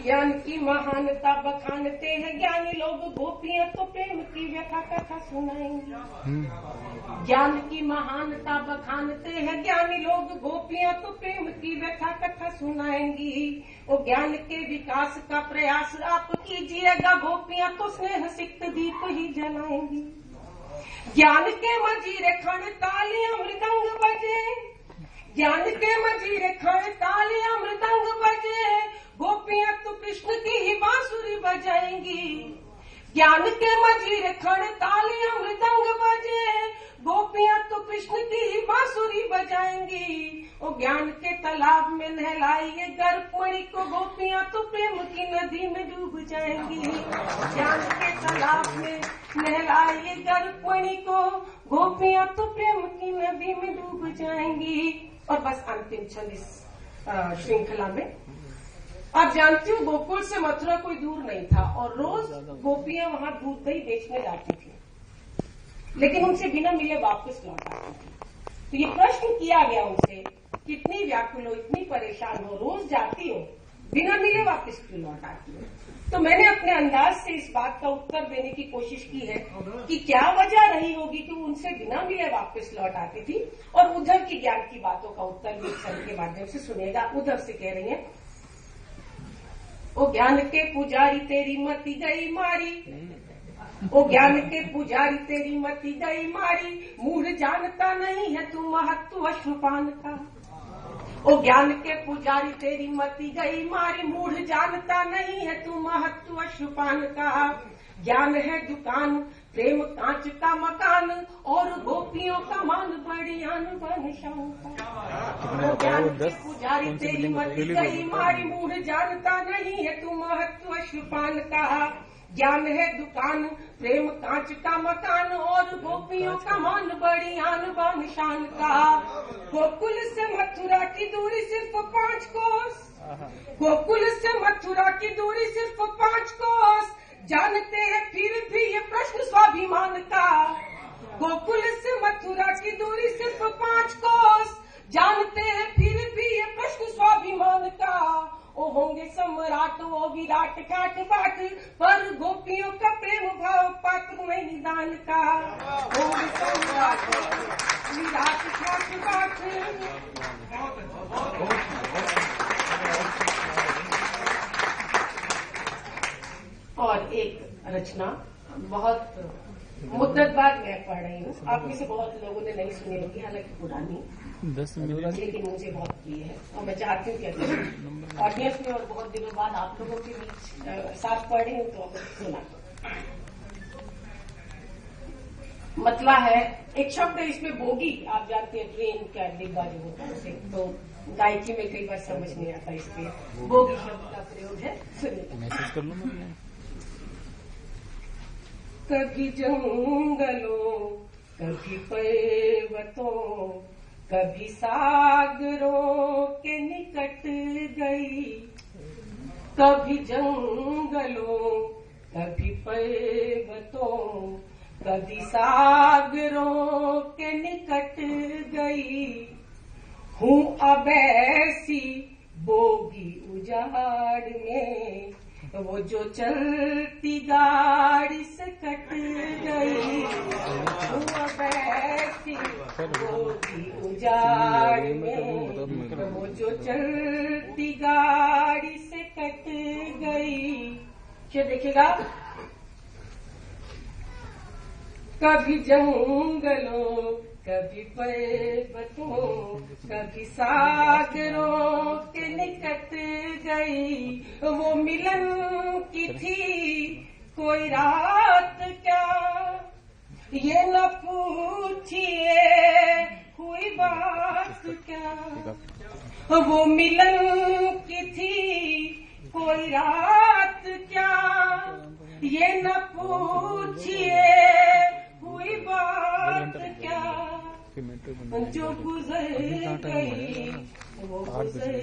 ज्ञान की महानता बखानते हैं ज्ञानी लोग, गोपियां तो प्रेम की व्यथा कथा सुनाएंगी। ज्ञान की महानता बखानते हैं ज्ञानी लोग, गोपियां तो प्रेम की व्यथा कथा सुनाएंगी। वो ज्ञान के विकास का प्रयास आप कीजिएगा, गोपियां तो स्नेह सिक्त दीप ही जलाएंगी। ज्ञान के मजीरे खण तालियां मृदंग बजे, ज्ञान के मजीरे खण तालियां मृदंग बजे, गोपियां तो कृष्ण की ही बांसुरी बजाएंगी। ज्ञान के मजीरे खण तालियां मृदंग बजे, गोपियां तो कृष्ण की ही बांसुरी बजाएंगी। ओ ज्ञान के तालाब में नहलाइए गर्भमणि को, गोपियां तो प्रेम की नदी में डूब जाएंगी। ज्ञान के तालाब में नहलाइए गर्भमणि को, गोपियां तो प्रेम की नदी में डूब जाएंगी। और बस अंतिम क्षण इस श्रृंखला में, आप जानती हो गोकुल से मथुरा कोई दूर नहीं था और रोज गोपियां वहां दूध दही बेचने जाती थी, लेकिन उनसे बिना मिले वापस लौट आती थी। तो ये प्रश्न किया गया उनसे, कितनी व्याकुल हो, इतनी परेशान हो, रोज जाती हो, बिना मिले वापस क्यों लौट आती हो? तो मैंने अपने अंदाज से इस बात का उत्तर देने की कोशिश की है कि क्या वजह रही होगी कि उनसे बिना मिले वापस लौट आती थी। और उद्धव की ज्ञान की बातों का उत्तर भी क्षण के माध्यम से सुनेगा। उद्धव से कह रही है, ओ ज्ञान के पुजारी तेरी मति गई मारी, ओ ज्ञान के पुजारी तेरी मति गई मारी, मूढ़ जानता नहीं है तू महत्व अश्वपान का। ओ ज्ञान के पुजारी तेरी मति गई मारी, मूढ़ जानता नहीं है तू महत्व अश्वपान का। ज्ञान है दुकान प्रेम कांच का मकान, और गोपियों का मान बड़ी आन बन शान का। ज्ञान के पुजारी तेरी मति गई मारी, मूढ़ जानता नहीं है तू महत्व अश्वपान का। ज्ञान है दुकान प्रेम कांच का मकान, और गोपियों का मान बड़ी आन बान शान का। गोकुल से मथुरा की दूरी सिर्फ 5 कोस, गोकुल से मथुरा की दूरी सिर्फ 5 कोस, जानते हैं फिर भी ये प्रश्न स्वाभिमान का। गोकुल से मथुरा की दूरी सिर्फ 5 कोस, जानते हैं फिर भी ये प्रश्न स्वाभिमान का। ओ होंगे सम्राट वो विराट ठाट बाट, पर गोपियों का प्रेम भाव पात्र नहीं दान का। होंगे सम्राट विराट ठाट बाट। और एक रचना बहुत मुद्दत बाद मैं पढ़ रही हूँ, आप में से बहुत लोगों ने नहीं सुनी होगी, हालांकि पुरानी 10 मिनट, लेकिन मुझे बहुत प्रिय है और मैं चाहती हूँ कि ऑडियंस में और बहुत दिनों बाद आप लोगों के बीच साथ पढ़ रही हूँ तो सुना। मतला है, एक शब्द है इसमें बोगी, आप जानते हैं ट्रेन का डिब्बा जो होता है उसे, तो गायकी में कई बार समझ नहीं आता, इसलिए बोगी शब्द का प्रयोग है। सुनिए। मैसेज कर लो मैं। कभी जंगलों कभी पर्वतों कभी सागरों के निकट गई, कभी जंगलों कभी पर्वतों कभी सागरों के निकट गई। हूँ अब ऐसी बोगी उजाड़ में, वो जो चलती गाड़ी से कट गई। हूँ अब ऐसी बोगी उजाड़ में, वो जो चलती गाड़ी से कट गई। क्या देखिएगा, कभी जंगलों कभी पर्वतों कभी सागरों के निकट गई। वो मिलन की थी कोई रात क्या, ये न पूछिए हुई बात क्या। वो मिलन की थी कोई रात क्या, ये न पूछिए हुई बात क्या। जो गुजर गई वो गुजर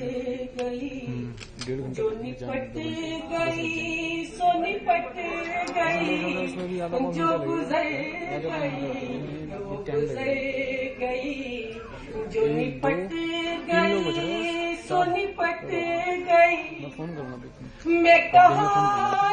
गई, जो निपट गई सो निपट गई। जो गुजर गई वो गुजर गई, जो निपट गई सो निपट गई। फोन करना मैं कहा